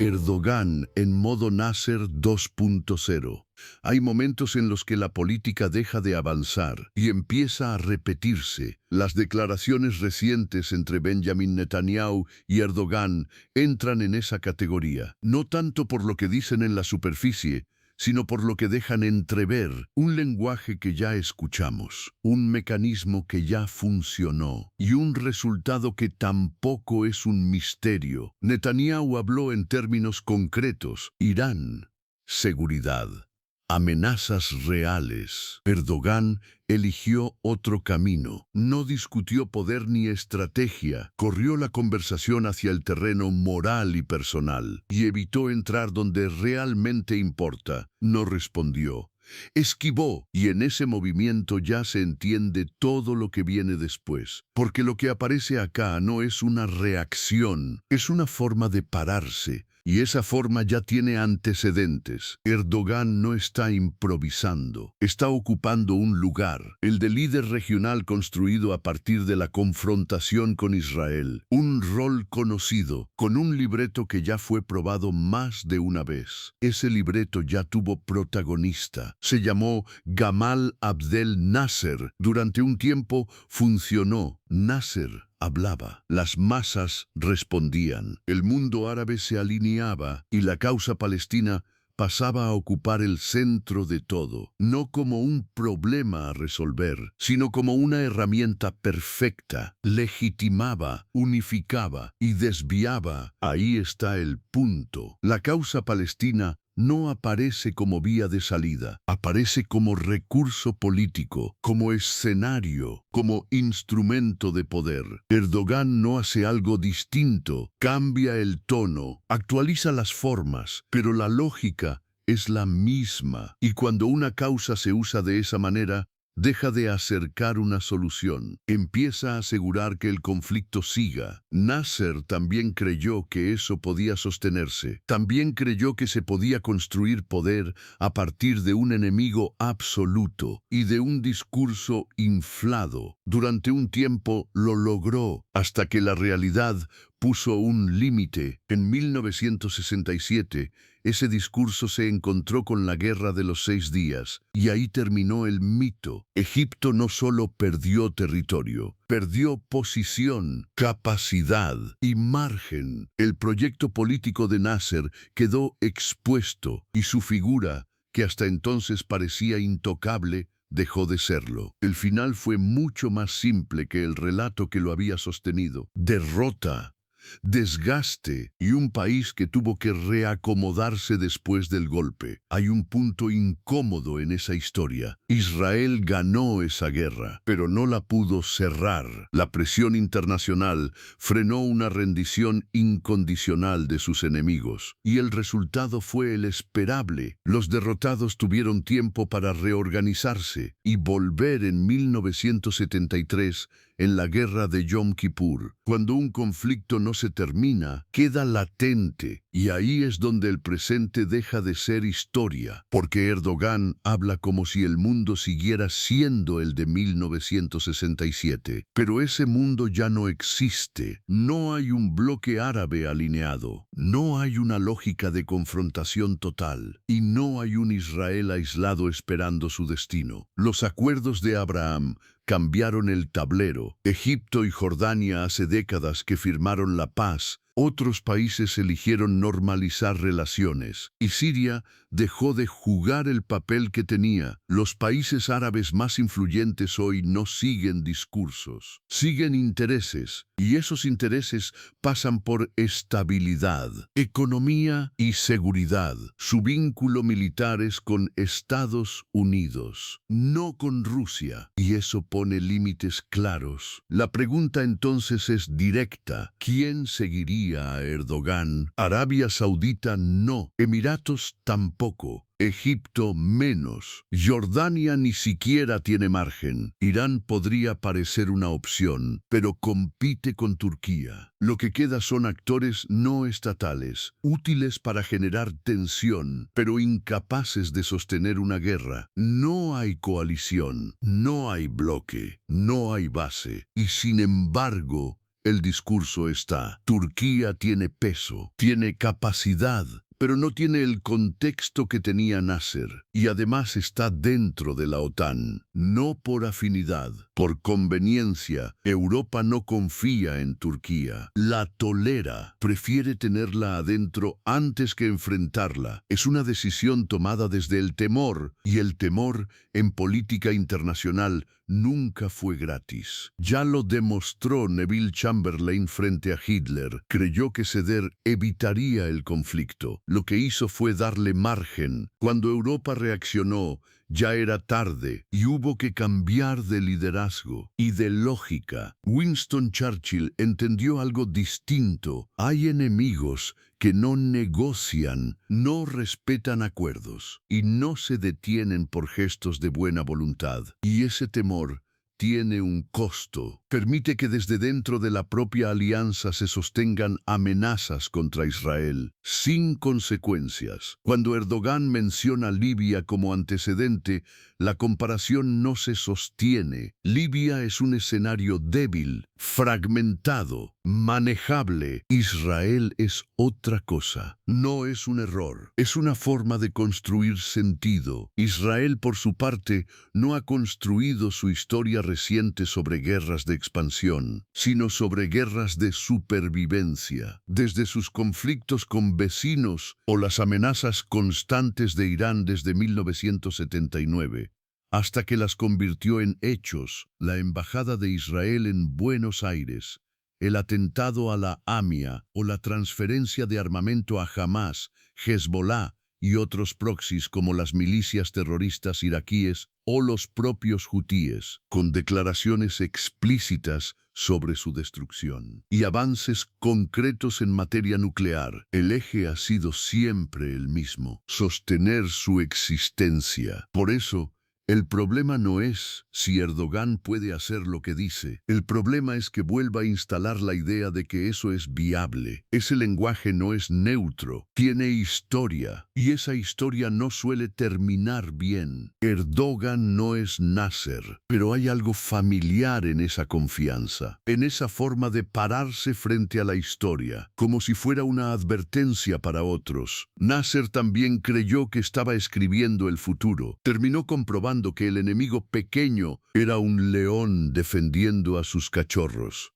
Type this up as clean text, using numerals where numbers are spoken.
Erdogan en modo Nasser 2.0. Hay momentos en los que la política deja de avanzar y empieza a repetirse. Las declaraciones recientes entre Benjamin Netanyahu y Erdogan entran en esa categoría, no tanto por lo que dicen en la superficie, sino por lo que dejan entrever, un lenguaje que ya escuchamos, un mecanismo que ya funcionó y un resultado que tampoco es un misterio. Netanyahu habló en términos concretos: Irán, seguridad, amenazas reales. Erdogan eligió otro camino. No discutió poder ni estrategia. Corrió la conversación hacia el terreno moral y personal y evitó entrar donde realmente importa. No respondió. Esquivó, y en ese movimiento ya se entiende todo lo que viene después, porque lo que aparece acá no es una reacción, es una forma de pararse. Y esa forma ya tiene antecedentes. Erdogan no está improvisando, está ocupando un lugar, el de líder regional construido a partir de la confrontación con Israel. Un rol conocido, con un libreto que ya fue probado más de una vez. Ese libreto ya tuvo protagonista. Se llamó Gamal Abdel Nasser. Durante un tiempo funcionó. Nasser hablaba, las masas respondían, el mundo árabe se alineaba y la causa palestina pasaba a ocupar el centro de todo, no como un problema a resolver, sino como una herramienta perfecta. Legitimaba, unificaba y desviaba. Ahí está el punto. La causa palestina no aparece como vía de salida, aparece como recurso político, como escenario, como instrumento de poder. Erdogan no hace algo distinto, cambia el tono, actualiza las formas, pero la lógica es la misma. Y cuando una causa se usa de esa manera, deja de acercar una solución, empieza a asegurar que el conflicto siga. Nasser también creyó que eso podía sostenerse. También creyó que se podía construir poder a partir de un enemigo absoluto y de un discurso inflado. Durante un tiempo lo logró, hasta que la realidad puso un límite. En 1967, ese discurso se encontró con la Guerra de los 6 días, y ahí terminó el mito. Egipto no solo perdió territorio, perdió posición, capacidad y margen. El proyecto político de Nasser quedó expuesto, y su figura, que hasta entonces parecía intocable, dejó de serlo. El final fue mucho más simple que el relato que lo había sostenido. Derrota, desgaste y un país que tuvo que reacomodarse después del golpe. Hay un punto incómodo en esa historia. Israel ganó esa guerra, pero no la pudo cerrar. La presión internacional frenó una rendición incondicional de sus enemigos, y el resultado fue el esperable. Los derrotados tuvieron tiempo para reorganizarse y volver en 1973 en la guerra de Yom Kippur. Cuando un conflicto no se termina, queda latente, y ahí es donde el presente deja de ser historia, porque Erdogan habla como si el mundo siguiera siendo el de 1967. Pero ese mundo ya no existe. No hay un bloque árabe alineado, no hay una lógica de confrontación total, y no hay un Israel aislado esperando su destino. Los acuerdos de Abraham cambiaron el tablero. Egipto y Jordania hace décadas que firmaron la paz. Otros países eligieron normalizar relaciones, y Siria dejó de jugar el papel que tenía. Los países árabes más influyentes hoy no siguen discursos, siguen intereses, y esos intereses pasan por estabilidad, economía y seguridad. Su vínculo militar es con Estados Unidos, no con Rusia, y eso pone límites claros. La pregunta entonces es directa: ¿quién seguiría a Erdogan? Arabia Saudita no, Emiratos tampoco, Egipto menos, Jordania ni siquiera tiene margen. Irán podría parecer una opción, pero compite con Turquía. Lo que queda son actores no estatales, útiles para generar tensión, pero incapaces de sostener una guerra. No hay coalición, no hay bloque, no hay base, y sin embargo, El discurso está. Turquía tiene peso, tiene capacidad, pero no tiene el contexto que tenía Nasser, y además está dentro de la OTAN, no por afinidad, por conveniencia. Europa no confía en Turquía, la tolera, prefiere tenerla adentro antes que enfrentarla. Es una decisión tomada desde el temor, y el temor en política internacional nunca fue gratis. Ya lo demostró Neville Chamberlain frente a Hitler. Creyó que ceder evitaría el conflicto. Lo que hizo fue darle margen. Cuando Europa reaccionó, ya era tarde y hubo que cambiar de liderazgo y de lógica. Winston Churchill entendió algo distinto. Hay enemigos que no negocian, no respetan acuerdos y no se detienen por gestos de buena voluntad. Y ese temor tiene un costo. Permite que desde dentro de la propia alianza se sostengan amenazas contra Israel, sin consecuencias. Cuando Erdogan menciona Libia como antecedente, la comparación no se sostiene. Libia es un escenario débil, fragmentado, manejable. Israel es otra cosa. No es un error, es una forma de construir sentido. Israel, por su parte, no ha construido su historia reciente sobre guerras de expansión, sino sobre guerras de supervivencia. Desde sus conflictos con vecinos o las amenazas constantes de Irán desde 1979, hasta que las convirtió en hechos, la Embajada de Israel en Buenos Aires, el atentado a la AMIA o la transferencia de armamento a Hamas, Hezbollah y otros proxies como las milicias terroristas iraquíes o los propios hutíes, con declaraciones explícitas sobre su destrucción y avances concretos en materia nuclear. El eje ha sido siempre el mismo: sostener su existencia. Por eso, el problema no es si Erdogan puede hacer lo que dice. El problema es que vuelva a instalar la idea de que eso es viable. Ese lenguaje no es neutro, tiene historia, y esa historia no suele terminar bien. Erdogan no es Nasser, pero hay algo familiar en esa confianza, en esa forma de pararse frente a la historia, como si fuera una advertencia para otros. Nasser también creyó que estaba escribiendo el futuro. Terminó comprobando que el enemigo pequeño era un león defendiendo a sus cachorros.